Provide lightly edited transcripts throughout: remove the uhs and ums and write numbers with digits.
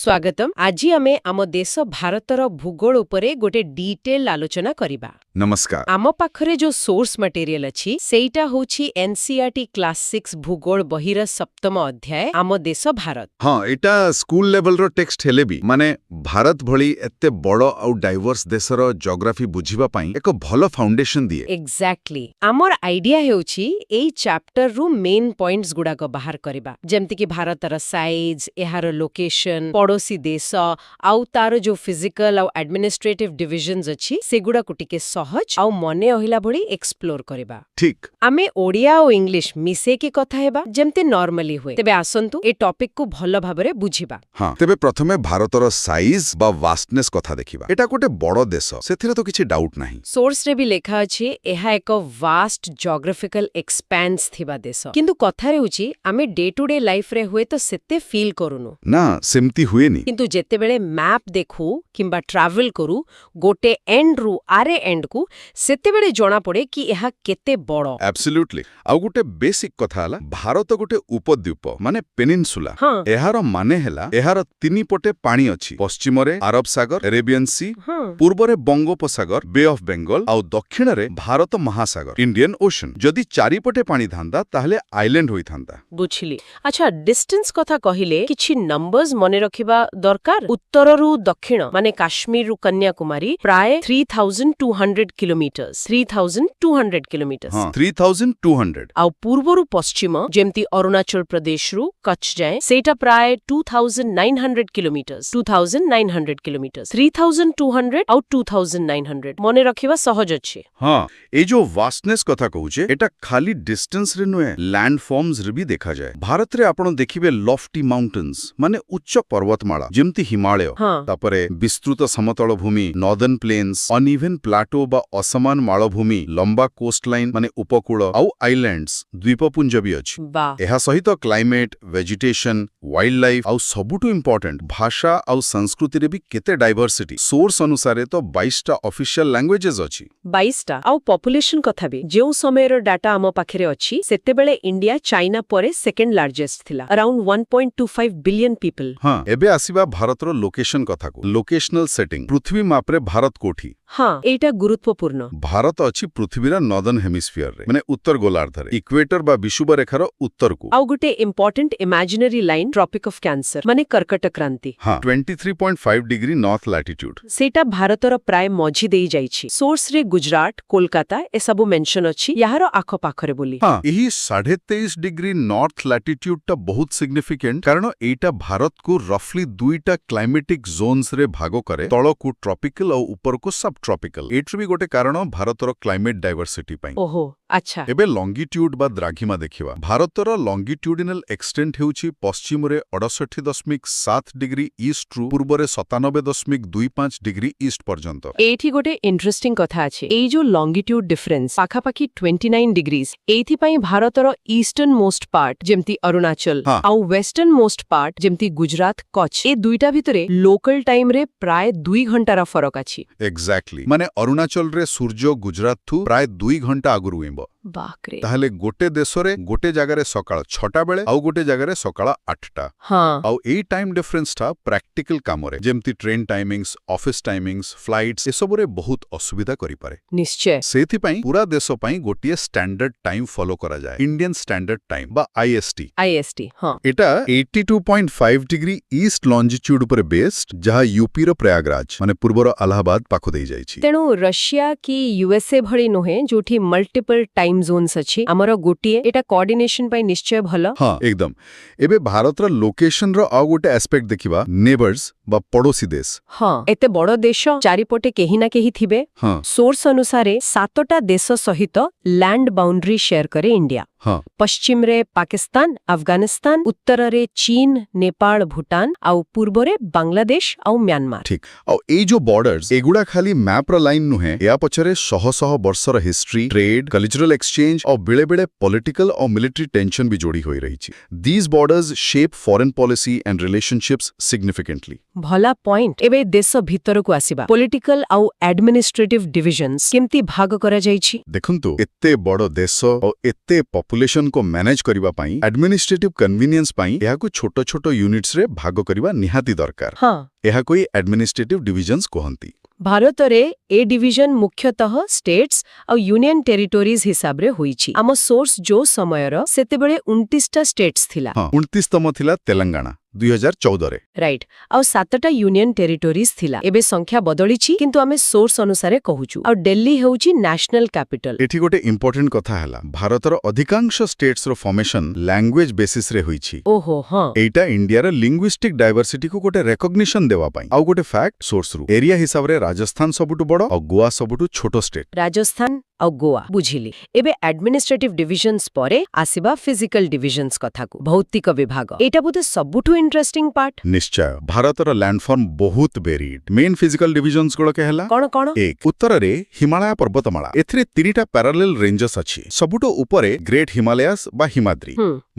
स्वागतम। आज आमे आम देश भारतर भूगोल उपरे गोटे डिटेल आलोचना करिबा। नमस्कार। आम पाखरे जो सोर्स मटेरियल अछि सेटा होछि एनसीईआरटी क्लास 6 भूगोल बहिर सप्तम अध्याय आम देश भारत। हाँ, एटा स्कूल लेवल रो टेक्स्ट हेले भी माने भारत भली एत्ते बड़ो आउ डाइवर्स देशर जियोग्राफी बुझिबा पई एको भलो फाउंडेशन दिए। एक्जेक्टली। आमर आइडिया हेउछि एई चैप्टर रु मेन पॉइंट्स गुडा को बाहर करिबा, जेमति कि भारतर साइज, एहार लोकेशन, पड़ोसी देश आउ तार जो फिजिकल आउ एडमिनिस्ट्रेटिव डिविजन्स अछि सेगुडा को टिके सहज आउ मने ओहिला भली एक्सप्लोर करिबा। ठीक। आमे ओडिया और इंग्लिश मिसे के कथा हेबा जेमते नॉर्मली हुए। तेबे आसंतु ए टॉपिक को भलो भाबरे बुझिबा। हाँ, तेबे प्रथमे भारतर साइज बा वास्टनेस कथा देखिबा। एटा गोटे बड़ो देश, सेथिरे तो किछि डाउट नाही। सोर्स रे भी लेखा अछि एहा एक वास्ट जियोग्राफिकल एक्सपेंस थिबा देश, किंतु कथा रे होछि आमे डे टू डे लाइफ रे हुए तो सेते फील करूनु ना, सेमती हुएनी। किंतु जेते बेले मैप देखु किंबा ट्रैवल करू गोटे एंड रु आरे एंड को सेते बेले जणा पड़े कि एहा केते बड़ो। एब्सोल्युटली। आउ गोटे बेसिक कथा हला, भारत गोटे उपद्वीप माने पेनिनसुला। हाँ। एहार माने हेला एहार तीनी पटे पानी अछि। पश्चिम रे अरब सागर, अरेबियन सी, हाँ। पूर्व रे बंगोपसागर, बे ऑफ बेंगल आउ दक्षिण रे भारत महासागर, इंडियन ओशन। जदि चारि पटे पानी थांदा ताहले आइलैंड होई थांदा। बुझिली। अच्छा, डिस्टेंस कथा कहिले किछि नंबर्स मने रखिबा दरकार। उत्तर रु दक्षिण माने काश्मीर रु कन्याकुमारी प्राय 3200 किलोमीटर्स। 3200 किलोमीटर्स। हाँ, 3200। आउ पूर्व रु पश्चिम जेमति अरुणाचल प्रदेश रु कच्छ जाए सेटा प्राय 2900 किलोमीटर्स। 2900 किलोमीटर्स। 3200 आउ 2900 मने रखिबा सहज अछि। हाँ, ए जो वास्टनेस कथा कहूचे एटा खाली डिस्टेंस रे नुए, लैंड फॉर्म्स रे भी देखा जाए। भारत रे आपण देखिबे लॉफ्टी माउंटेन्स माने उच्च पर्वतमाला जेमति हिमालय। हाँ। तापरे विस्तृत समतल भूमि नॉर्दर्न प्लेन्स, अनइवन प्लाटो बा असमान मालभूमि, लंबा कोस्ट लाइन माने उपकूल आउ आइलैंड्स द्वीपपुंज भी अछि। वाह। एहा सहित क्लाइमेट, वेजिटेशन, वाइल्ड लाइफ आउ सबुटु इंपोर्टेंट भाषा आउ संस्कृति रे भी केते डाइवर्सिटी। सोर्स अनुसारे तो 22टा ऑफिशियल लैंग्वेजेस अछि। 22टा आउ पॉपुलेशन कथा भी जेउ समय रो डाटा आम पाखरे अछि सेते बेले इंडिया चाइना परे सेकंड लार्जेस्ट थिला, अराउंड 1.25 बिलियन पीपल। हाँ, एबे आसीबा भारतर लोकेशन कथा को। लोकेशनल सेटिंग पृथ्वी मैप रे भारत कोठी। हाँ, एटा गुरुत्वपूर्ण। भारत अछि पृथ्वीर नॉर्दर्न हेमिस्फियर रे माने उत्तर गोलार्ध रे, इक्वेटर बा विषुव रेखार उत्तर को। आउ गुटे important imaginary line Tropic of Cancer माने कर्कट क्रांति। हाँ, 23.5 डिग्री नॉर्थ लैटिट्यूड। सेटा भारतर प्राय मझी देई जाइछि। सोर्स रे गुजरात, कोलकाता ए सबु मेंशन अछि यार आखो पाखरे बोली। हाँ, यही 23.5 डिग्री नॉर्थ लैटिट्यूड टा बहुत सिग्निफिकेंट, कारण एटा भारत को रफली दुईटा क्लाइमेटिक जोन्स रे भागो करे, तळ को ट्रॉपिकल और ऊपर को सब ट्रॉपिकल। एट्र भी गोटे कारण भारतर क्लाइमेट डाइवर्सिटी पई। ओहो, अच्छा। एबे लॉन्गिट्यूड बा द्राघिमा देखिबा। भारतर लॉन्गिट्यूडिनल एक्सटेंट हेउछि पश्चिम रे 68.7 डिग्री ईस्ट रु पूर्व रे 97.25 डिग्री ईस्ट पर्यंत। एठी गोटे इंटरेस्टिंग कथा अछि। एई जो लॉन्गिट्यूड डिफरेंस पाखापाखी 29 डिग्रीज एथि पई भारतर ईस्टर्न मोस्ट पार्ट जेमति अरुणाचल हाँ। आउ वेस्टर्न मोस्ट पार्ट जेमति गुजरात, कच्छ ए दुईटा भितरे लोकल टाइम रे प्राय 2 घंटार फरक अछि। एक्जेक्टली। माने अरुणाचल रे सूर्य गुजरात थु प्राय 2 घंटा आगुरु उइब। बाकरे। ताहले गोटे देशरे गोटे जगारे सकाळ 6टा बेले आउ गोटे जगारे सकाळ 8टा। हाँ। आउ एई टाइम डिफरेंस टा प्रैक्टिकल कामरे जेमति train timings, office timings, flights ए सबरे बहुत असुविधा करि पारे। निश्चय। सेथि पई पूरा देश पई गोटिए स्टैंडर्ड टाइम फॉलो करा जाए, इंडियन स्टैंडर्ड टाइम बा आईएसटी। आईएसटी। हाँ। एटा 82.5 डिग्री ईस्ट लॉन्जिट्यूड पर बेस्ड, जहा यूपी रो प्रयागराज माने पूर्वर इलाहाबाद पाखो देई जाइछि। तेणु रशिया की यूएसए भଳି नुहे जोठी मल्टीपल टाइम जोन्स अछि हमर गोटिए एटा कोऑर्डिनेशन पई निश्चय भलो। हाँ, एकदम। एबे भारतर लोकेशन रो आ गोटे एस्पेक्ट देखिबा, नेबर्स बा पड़ोसी देश। हाँ, एते बड़ देश चारिपटे केही ना केही थिबे। हाँ। सोर्स अनुसारे 7टा देश सहित लैंड बाउंड्री शेयर करे इंडिया। हाँ। पश्चिम रे पाकिस्तान, अफगानिस्तान, उत्तर रे चीन, नेपाल, भूटान आउ पूर्व रे बांग्लादेश आउ म्यांमार। ठीक। आउ ए जो बॉर्डर्स एगुडा खाली मैप रो लाइन नुहे, या पछरे शह शह वर्षर हिस्ट्री, ट्रेड, कल्चरल एक्सचेंज और बेले बेले पॉलिटिकल और मिलिट्री टेंशन भी जोड़ी होई रही छी। These borders shape foreign policy and relationships significantly. भला पॉइंट एबे देश भीतर को आसीबा पॉलिटिकल आउ एडमिनिस्ट्रेटिव डिविजन्स केमती भाग करा जाईछि देखंतु एत्ते बड़ देश और एत्ते पॉपुलेशन को मैनेज करिबा पई एडमिनिस्ट्रेटिव कन्वीनियंस पई एहा को छोटो छोटो यूनिट्स रे भाग करिबा निहाती दरकार हां एहा कोई एडमिनिस्ट्रेटिव डिविजन्स कहंती भारत रे ए डिविजन मुख्यतः स्टेट्स और यूनियन टेरिटोरीज हिसाब रे होईछि आम सोर्स जो समयर सेतेबेले 29टा स्टेट्स थिला हां 29तम थिला तेलंगाना 2014 रे राइट और 7टा यूनियन टेरिटोरीज थिला एबे संख्या बदलिछि किंतु आमे सोर्स अनुसारे कहूछु और दिल्ली हेउछि नेशनल कैपिटल एठी गोटे इंपोर्टेंट कथा हला भारतर अधिकांश स्टेट्स रो फॉर्मेशन लैंग्वेज बेसिस रे होईछि ओहो हां एटा इंडिया रे लिंग्विस्टिक डायवर्सिटी को गोटे रिकॉग्निशन देवा पई आ गोटे फैक्ट सोर्स रु एरिया हिसाब रे राजस्थान सबुटु बड़ और गोवा सबुटु छोटो स्टेट राजस्थान और गोवा बुझिली एबे एडमिनिस्ट्रेटिव डिविजन्स परे आसीबा फिजिकल डिविजन्स कथा को भौतिक विभाग एटा बोधे सबुठु इंटरेस्टिंग पार्ट निश्चय भारतर लैंडफॉर्म बहुत वेरिड मेन फिजिकल डिविजन्स गुड़ के हला कौन एक उत्तर रे हिमालय पर्वतमाला एथिरे 3टा पैरेलल रेंजेस अछि सबुठु ऊपरे ग्रेट हिमालयास बा हिमाद्री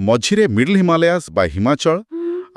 मझिरे मिडल हिमालयास बा हिमाचल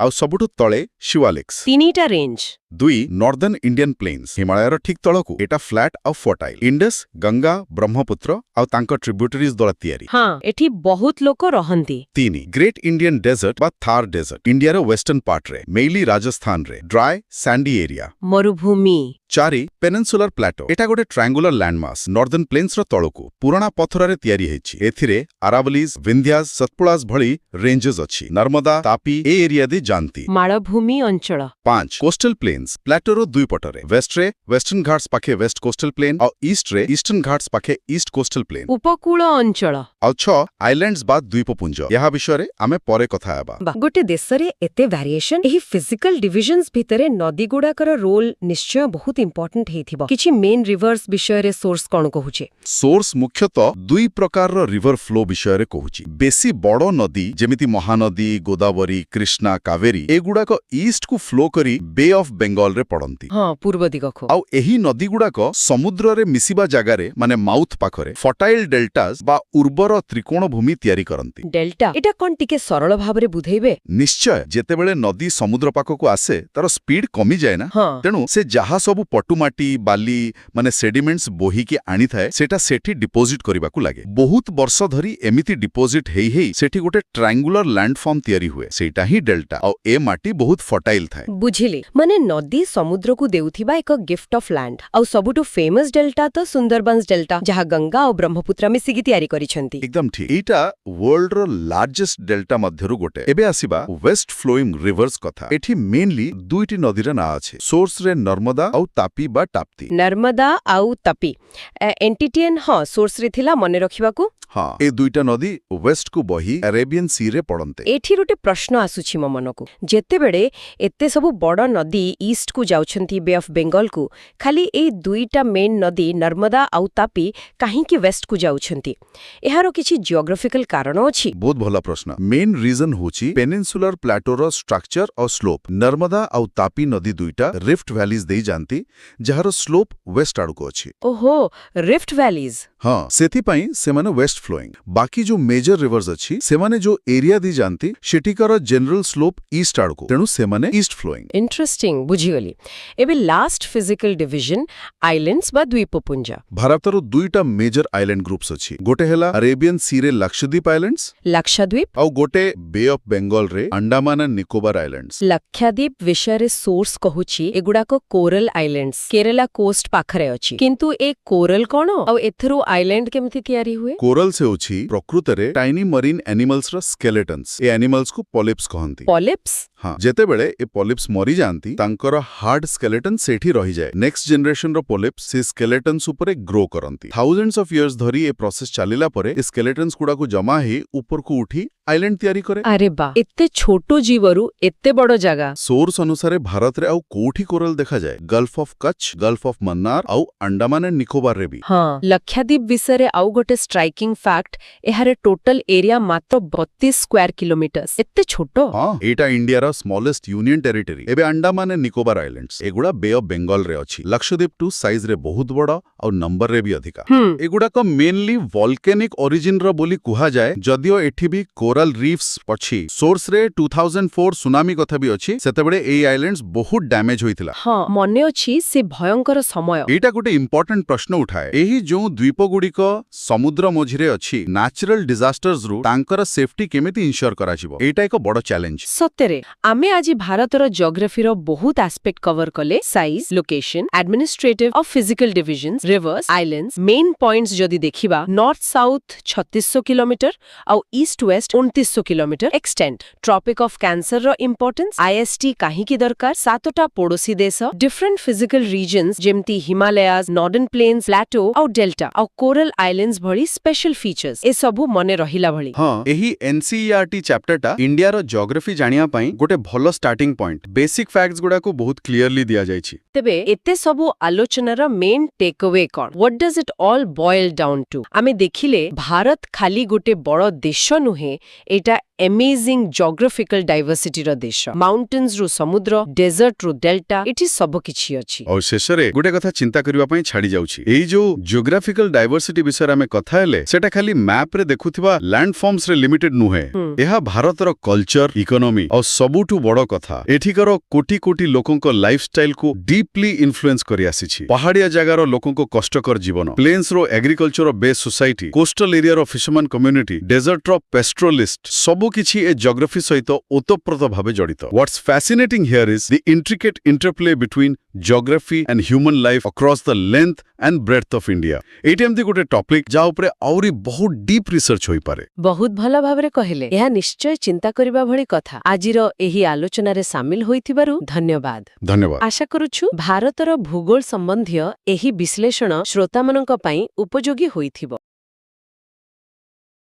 आउ सबुठु तळे शिवालिक्स 3टा रेंज 2 नॉर्दर्न इंडियन प्लेन्स हिमालयर ठीक तळकु एटा फ्लैट और फर्टाइल इंडस गंगा ब्रह्मपुत्र और तांको ट्रिब्यूटरीज द्वारा तयारी हां एठी बहुत लोक रहंती 3 ग्रेट इंडियन डेजर्ट बा थार डेजर्ट इंडिया रो वेस्टर्न पार्ट रे मेनली राजस्थान रे ड्राई सैंडी एरिया मरुभूमि 4 पेनिनसुलर प्लाटो एटा गोटे ट्रायंगुलर लैंडमास नॉर्दर्न प्लेन्स रो तळकु पुराना पत्थर रे तयारी हेछि एथिरे अरावलीज विंध्यास सतपुड़ास भଳି रेंजेस अछि नर्मदा तापी ए एरिया दे जानती माळभूमि अंचल 5 कोस्टल प्लेन्स प्लाटोरो दुई पटरे वेस्ट रे वेस्टर्न घाट्स पाखे वेस्ट कोस्टल प्लेन और ईस्ट रे ईस्टर्न घाट्स पाखे ईस्ट कोस्टल प्लेन उपकूल अंचल और 6 आइलैंड्स बा द्वीपपुंज यहा विषय रे आमे परे कथा हेबा गोटे देश रे एते वेरिएशन एही फिजिकल डिविजन्स भितरे नदी गुडाकर रोल निश्चय बहुत इंपोर्टेंट हेथिबो किछि मेन रिवर्स विषय रे सोर्स कोन कहूचे सोर्स मुख्यतः दुई प्रकार रो रिवर फ्लो विषय रे कहूची बेसी बड़ो नदी जेमिति महानदी गोदावरी कृष्णा कावेरी एगुडा को ईस्ट को फ्लो करी बे ऑफ बेंगल रे पड़ंती हां पूर्व दिगखो आउ एही नदी गुडा को समुद्र रे मिसिबा जागा रे माने माउथ पाखरे फर्टाइल डेल्टास बा उर्वर त्रिकोण भूमि तयारी करंती डेल्टा एटा कोन टिके सरल भाबरे बुझेइबे निश्चय जेतेबेले नदी समुद्र पाखको आसे तार स्पीड कमी जाय ना तेनु से जहा सब पटुमाटी बाली माने सेडिमेंट्स बोही के आनी थाए सेटा सेठी डिपोजिट करबाकू लागे बहुत वर्ष धरी एमिति डिपोजिट हेई सेठी गोटे ट्रायंगुलर लैंडफॉर्म तयारी हुए सेटा ही डेल्टा और ए माटी बहुत फर्टाइल थाए बुझिली माने नदी समुद्र को देउथिबा एक गिफ्ट ऑफ लैंड और सबुटु फेमस डेल्टा तो सुंदरबंस डेल्टा जहा गंगा और ब्रह्मपुत्र मिसिकी तयारी करिसंती एकदम ठीक एटा वर्ल्ड रो लार्जेस्ट डेल्टा मध्यरु गोटे एबे आसीबा वेस्ट फ्लोइंग रिवर्स कथा एठी मेनली दुईटी नदी रे ना अछि सोर्स रे नर्मदा और तापी बा टाप्ती नर्मदा आउ तापी एंटिटीएन हां सोर्स रे थिला मने रखिबाकू हाँ ए दुईटा नदी वेस्ट को बही अरेबियन सी रे पड़ंते एठी रोटे प्रश्न आसुछि म मनकू जेते बेडे एते सबु बड़ नदी ईस्ट को जाउछंती बे ऑफ बेंगल को खाली ए दुईटा मेन नदी नर्मदा आउ तापी काहे कि वेस्ट को जाउछंती एहारो किछि जियोग्राफिकल कारण अछि बहुत भला प्रश्न मेन रीजन होछि पेनिनसुलर प्लाटो रो स्ट्रक्चर और स्लोप नर्मदा आउ तापी नदी दुईटा रिफ्ट वैलीज देई जानती जहारो स्लोप वेस्ट आडको अछि ओहो रिफ्ट वैलीज हाँ सेथि पई से माने वेस्ट फ्लोइंग बाकी जो मेजर रिवर्स अछि से माने जो एरिया दी जानती सेटिकार जनरल स्लोप ईस्ट आडको तेनु से माने ईस्ट फ्लोइंग इंटरेस्टिंग बुझिगली एबे लास्ट फिजिकल डिवीजन आइलैंड्स बा द्वीपपुंज भारतर दुईटा मेजर आइलैंड ग्रुप्स अछि गोटे हेला अरेबियन सी रे लक्षद्वीप आइलैंड्स लक्षद्वीप और गोटे बे ऑफ बेंगल रे अंडमान एंड निकोबार आइलैंड्स लक्षद्वीप विषय रे सोर्स कहूची एगुडा को कोरल आइलैंड्स केरला कोस्ट पाखरे अछि किंतु ए कोरल कोन और एथरो आइलैंड केमथि तयारी हुए कोरल से होछि प्रकृत रे टाइनी मरीन एनिमल्स रा स्केलेटन्स ए एनिमल्स को पॉलिप्स कहंती पॉलिप्स हाँ जेते बेले ए पॉलिप्स मरी जानती तांकर हार्ड स्केलेटन सेठी रही जाए नेक्स्ट जनरेशन रो पॉलिप्स से स्केलेटन्स ऊपर ग्रो करंती थाउजेंड्स ऑफ इयर्स धरी ए प्रोसेस चलिला परे ए स्केलेटन्स गुडा को जमा हे ऊपर को उठी आइलैंड तयारी करे अरे बा एते छोटो जीवरु एते बड़ो जगह सोर्स अनुसार भारत रे आउ कोठी कोरल देखा जाए gulf of Kutch gulf of Mannar आउ अंडमान एंड निकोबार रे भी हाँ लक्षद्वीप विषय रे आउ गोटे स्ट्राइकिंग फैक्ट एहारे टोटल एरिया मात्र 32 स्क्वायर किलोमीटर्स एते छोटो हाँ एटा इंडिया रा स्मॉलेस्ट यूनियन टेरिटरी एबे अंडमान एंड निकोबार आइलैंड्स एगुडा बे ऑफ बेंगल रे अछि लक्षद्वीप टू साइज रे बहुत बड़ा और नंबर रे भी अधिका एगुडा को मेनली वोल्केनिक ओरिजिन रो बोली कुहा जाए जदियो एठी भी कोरल कोरल रीफ्स पछी सोर्स रे 2004 सुनामी कथा भी अछि सेतेबेले एई आइलैंड्स बहुत डैमेज होइतिला। हाँ मने अछि से भयंकर समय एटा गोटे इंपोर्टेंट प्रश्न उठाए एही जो द्वीप गुड़िक समुद्र मझिरे अछि नेचुरल डिजास्टर्स रु तांकर सेफ्टी केमिति इंश्योर कराजिवो एटा एक बड़ चैलेंज। सतेरे आमे आज भारतर जियोग्राफी रो बहुत एस्पेक्ट कवर कले साइज लोकेशन एडमिनिस्ट्रेटिव और physical divisions rivers islands main points जदि देखिबा नॉर्थ साउथ 3600 किलोमीटर और east west 2900 kilometre extent tropic of cancer रो इंपोर्टेंस आईएसटी काहे की दरकार सातोटा पड़ोसी देश डिफरेंट फिजिकल रीजन्स जेमती हिमालयाज नॉर्दर्न प्लेन्स प्लेटो और डेल्टा और कोरल आइलैंड्स भली स्पेशल फीचर्स ए सबु मने रहिला भली। हाँ एही एनसीईआरटी चैप्टरटा इंडिया रो जियोग्राफी जानिया पई गोटे भलो स्टार्टिंग पॉइंट बेसिक फैक्ट्स गुडा को बहुत क्लियरली दिया जायछि। तेबे एते सबु आलोचनार मेन टेकअवे कोन what does it all boil down to आमे देखिले भारत खाली गोटे बड़ देश नुहे एटा अमेजिंग जियोग्राफिकल डाइवर्सिटी रो देश माउंटेन्स रु समुद्र डेजर्ट रु डेल्टा एठी सब किछि अछि। और शेषरे गोटे कथा चिंता करिवा पई छाडी जाउछि एई जो जियोग्राफिकल डाइवर्सिटी विषय में कथा हेले सेटा खाली मैप रे देखुथिबा लैंडफॉर्म्स रे लिमिटेड नुहे एहा भारत रो कल्चर इकोनॉमी और सबुठु बड़ कथा एठिकर कोटी कोटी लोकन को लाइफस्टाइल को डीपली इन्फ्लुएंस करि आसीछि। पहाड़िया जगार लोकन को कष्टकर जीवन प्लेन्स रो एग्रीकल्चर रो बेस सोसाइटी कोस्टल एरिया रो फिशरमैन कम्युनिटी डेजर्ट रो पेस्ट्रोलिस्ट सब किछि ए जियोग्राफी सहित ओतप्रोत भाबे जड़ित। What's fascinating here is the intricate interplay between geography and human life across the length and breadth of India एटी एमती गोटे टॉपिक जा ऊपर आउरी बहुत डीप रिसर्च होई पारे। बहुत भला भाबरे कहिले यह निश्चय चिंता करिबा भली कथा आजिर एही आलोचना रे शामिल होइथिबारु धन्यवाद। धन्यवाद। आशा करूछु भारतर भूगोल संबंधी एही विश्लेषण श्रोतामनक पई उपयोगी होइथिबो।